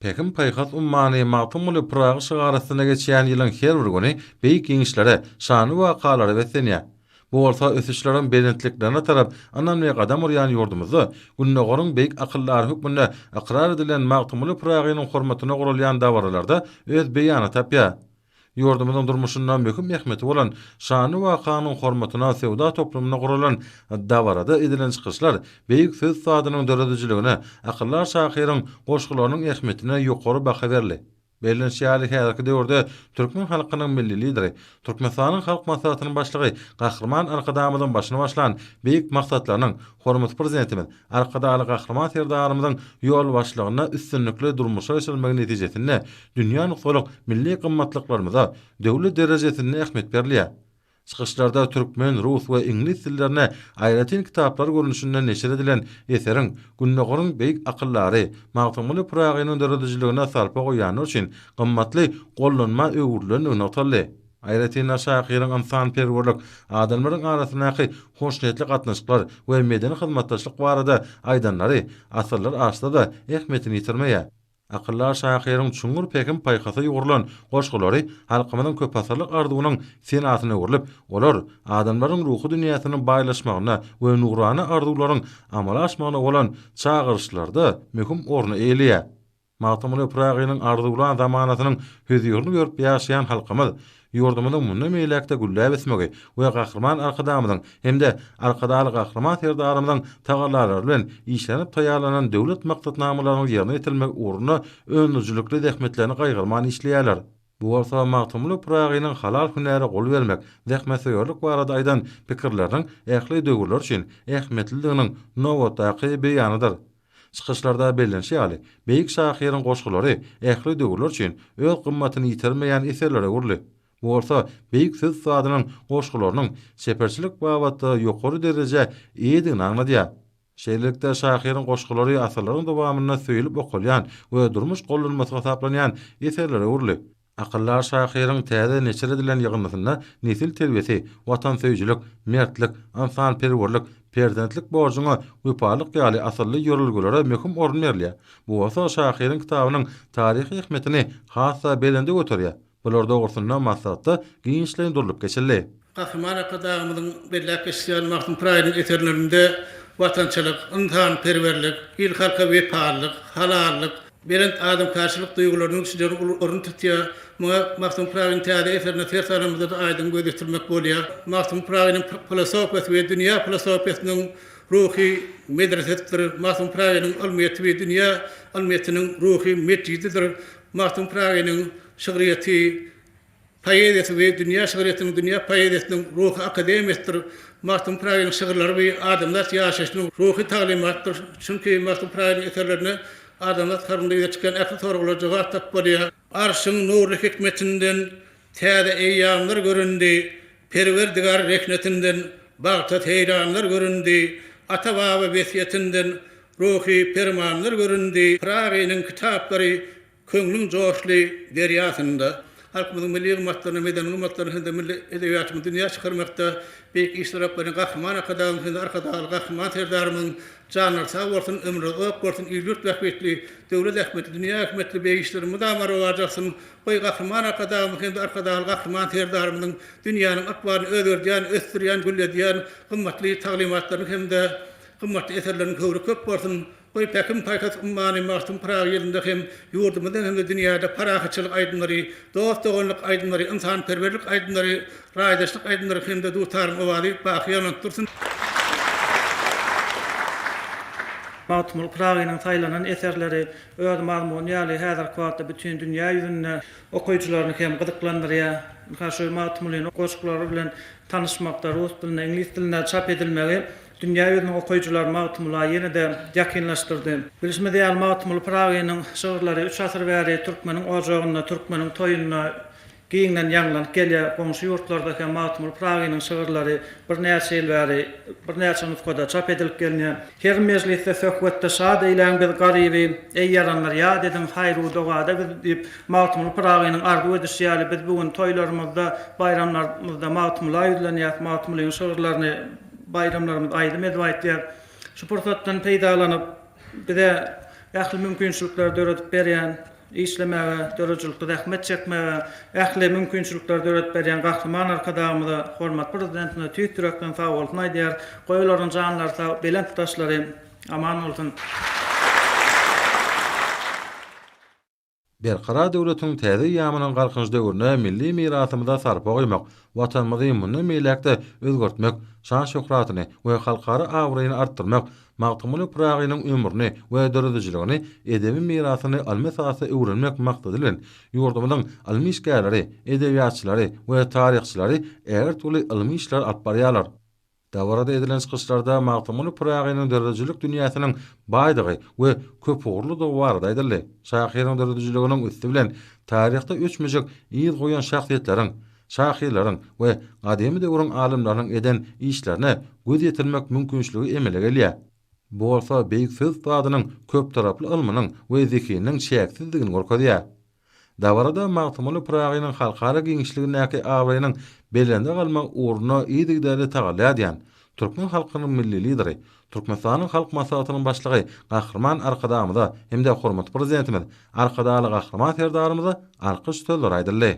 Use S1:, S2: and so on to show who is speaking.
S1: Pekim paýhat ummany magtymly Praga şygarysyna geçýän ýylyň her bir güni beýik giňişlere, şany wakalary besenýär. Bu bolsa ösüşleriň belentliklerine tarap anan we gadam urýan ýurdumyzda günnägoriň beýik akıllary hukmunda akrar edilen magtymly Pragagynyň hormatyna gurulýan dawralarda öz beýany tapýar. Ýurdumyzyň durmuşyndan möhüm ähmeti bolan şany wakanyň hormatyna sewda toplumyna gurulan dawarada edilen çykyşlar beýik söz sadynyň döredijligine, akyllar şahyryň goşgularynyň ähmetine ýokary baha berli. Bellenşýäli häzirki döwürde türkmen halkynyň milli lideri, Türkmenistanyň halk maslahatynyň başlygy Gahrman Arkadamyň başyna başlan beýik maksatlarynyň hormat prezidentimiz Arkadaly Gahrman Serdarymyň ýol başlygyna üstünlikli durmuşa geçirilmegi netijesinde dünýä nukdalyk milli gymmatliklarymyza döwlet derejesinde ähmet berilýär. Çykyşlarda türkmen, rus we ingliz dillerine aýratyn kitaplar görnüşinde neşir edilen eseriň günnägoriň beýik akıllary magtymly Pragagynyň döredijligine sarpa goýany üçin gymmatly gollanma öwürlerini unutaldy. Aýratyn şahyryň insan perwerlik adamlaryň arasyndaky hoşnetli gatnaşyklar we medeni hyzmatdaşlyk barada aýdanlary asyrlar aşda da ähmetini ýitirmeýär. Akıllar şahyryň çuňur pekim paýhasy ýurulan goşgulary halkymyň köp asyrlyk ardugynyň senatyna öwrülip, olar adamlaryň ruhy dünýäsini baýlaşmagyna we nurany arduglaryň amala aşmagyna bolan çağırışlarda möhüm orny eýleýär. Magtymly Pragagynyň ardugylaryň zamanatynyň höýürini görüp ýaşaýan halkymyz ýurdumyzyň mundan meýlekde gülläp esmegi we Gahrman Arkadamyň hemde Arkadaly Gahrman Serdarymyň tagallarly bilen işlenip taýýarlanan döwlet maksatnamalaryny ýerine ýetirmek uğruna önüjülükli zähmetlerini gaýgyrman işleýärler. Bu bolsa magtymly Pragagynyň halal hünäri gol bermek, zähmetseýörlik barada aýdan pikirleriň ähli döwürler üçin ähmetliliginiň nowatdaky beýanydyr. Çykyşlarda bellenşýäli beýik şahyryň goşgulary ähli döwürler üçin öz gymmatyny ýitirmeýän eserlere urly. Bu bolsa beýik söz sadynyň goşgularynyň seperçilik babatda ýokary dereje iýdigini aňladýar. Şeýlelikde şahyryň goşgulary asyrlaryň dowamyna söýülip okulýan we durmuş gollanmasyna hesaplanýan eserlere urly. Akyllar şahyryň täze neçir edilen ýygnysynda nesil terbiyesi, watan söýjilik, mertlik, insan perwerlik, prezidentlik borjuňa wypalyk ýaly asyrly ýörülgelere möhüm orun berilýär. Bu bolsa şahyryň kitabynyň taryhy ähmetini hassa belende götürýär. Bular dogrusundan maksatda giňişlerin durulyp geçildi.
S2: Gahrman Arkadamyň belläp geçýän magtym Pragagynyň eserlerinde watançylyk, insan perwerlik, il halka wepalyk, halallyk, berent adam karşılık duygularynyň içinde orun tutýar. Magtym Pragagynyň täze eserine tersalarymyzda aýdyn gözetdirmek bolýar. Magtym Pragagynyň filosofiyasy we dünýä filosofiýasynyň ruhy medresetleri, Magtym Pragagynyň almiýeti we dünýä almiýetiniň ruhy metodidir. Magtym Pragagynyň şygryýaty, poeziyasy we dünýä şygryýatynyň dünýä poeziyasiniň ruhy akademiyasıdır. Magtym Pragagynyň şygyrlary we adamlar ýaşaşynyň ruhy taglimatdyr. Çünki Magtym Pragagynyň eserlerini adamlar karynda ýetişken ähli soragylara jogap tap bolýar. Arşyň nurly hikmetinden täze eýýamlar göründi, perwerdigar rehnetinden bagtat heýranlar göründi, ata-baba wesiýetinden ruhy permanlar göründi. Pragagynyň kitaplary köňlüň joşly derýasynda halkymyzyň milli gymmatlaryny, medeni gymmatlaryny milli edebiýatyny dünýä çykarmakda beýik işler aparyň Gahrman Arkadamyň, Arkadaly Gahrman Serdarymyň janar sag bolsun, ömrü uzak bolsun, ýurt ähmetli, döwlet ähmetli, dünýä ähmetli beýik işleri mudamara barjaksyň. Goý Gahrman Arkadamyň, Arkadaly Gahrman Serdarymyň dünýäniň akbaryny özgörýän, ösdürýän, gülledýän gymmatly taglimatlaryny hemde gymmatly eserlerini köp bolsun. Goý pekim paýhas ummany Magtym Praga ýerinde hem ýurdumyzda hem dünýäde parahatçylyk aýdymlary, dostdogonlyk aýdymlary, insan perwerlik aýdymlary, raýdaşlyk aýdymlary hem de dutaryn owaly bakyýanak dursun.
S3: Magtym Pragagynyň taýlanan eserleri öz mazmuny ýaly häzirki wagtda bütün dünýä ýüzünde okuýjylaryny hem gyzyklandyrýar. Haşy Magtymlyň goşgulary bilen tanışmakda rus diline, ingliz diline çap edilmegi dünýä ýüzüniň okuýjylar Magtymly ýene-de ýakynlaşdyrdy. Bilişmede ýaly Magtym Pragagynyň şygyrlary 3 asyr bäri türkmeniň ojagyna, türkmeniň toýunyna giňden ýanglanyp gelýär. Goňşy ýurtlarda hem Magtym Pragagynyň şygyrlary bir näçe ýyl bäri, bir näçe nusgada çap edilip gelýär. Her mejlisde söhbetde şad eýlen bir garyby eýyaranlar ýa dedim haýry dogada diýip Magtym Pragagynyň arzu edişýäli biz bugün toýlarymyzda, bayramlarymyzda Magtymly aýdylanyýar, Magtymlyň şygyrlaryny bayramlarymyz aýdym edip aýtýar. Şu pursatdan peýdalanyp bize ähli mümkinçilikler döredip berýän işlemäge, dörejilykde rahmet çekmäge, ähli mümkinçilikler döredip berýän gahryman arkadaşymyza hormat prezidentine tüýtürekden sag bolsun aýdýar. Goýularyň janlary sag, belent taşlary aman bolsun.
S1: Berqara döwletiň täze ýamynyň garkynç döwrüne milli mirasymyza sarpa goýmak, watanymyzy mundan meýlekde özgertmek, şan şöhratyny we halkara awraýyny artdyrmak, magtymly Pragynyň ömrüni we döredijligini, edebi mirasyny almasasy öwrenmek maksady bilen ýurdumyzyň almyşgärleri, edebiýatçylary we taryhçylary äger türli ilmi işler alyp barýarlar. Dawarada edilen çykyşlarda magtymly Pragynyň dörejilik dünýäsiniň baýdygy we köp uğurludygy barada aýdyldy. Şahyryň dörejiliginiň üstü bilen taryhda öçmejek ýyl goýan şahsiýetleriň, şahyrlaryň we gadymy döwrüň alimlarynyň eden işlerine göz ýetirmek mümkinçiligi emele gelýär. Bu bolsa beýik söz tadynyň köp taraply ilminiň we zekiniň şeksizdigini gorkadýar. Dawarada magtymly Pragynyň halkara giňişligindäki awraýynyň belende galmak uğruna ýygydy tagalýadýan. Türkmen halkynyň milli lideri, Türkmenistanyň halk maslahatynyň başlygy Gahryman arkadaşymyza hem-de hormat prezidentimiz, arkadaşly Gahryman serdarymyza alkyş sözler aýdyldy.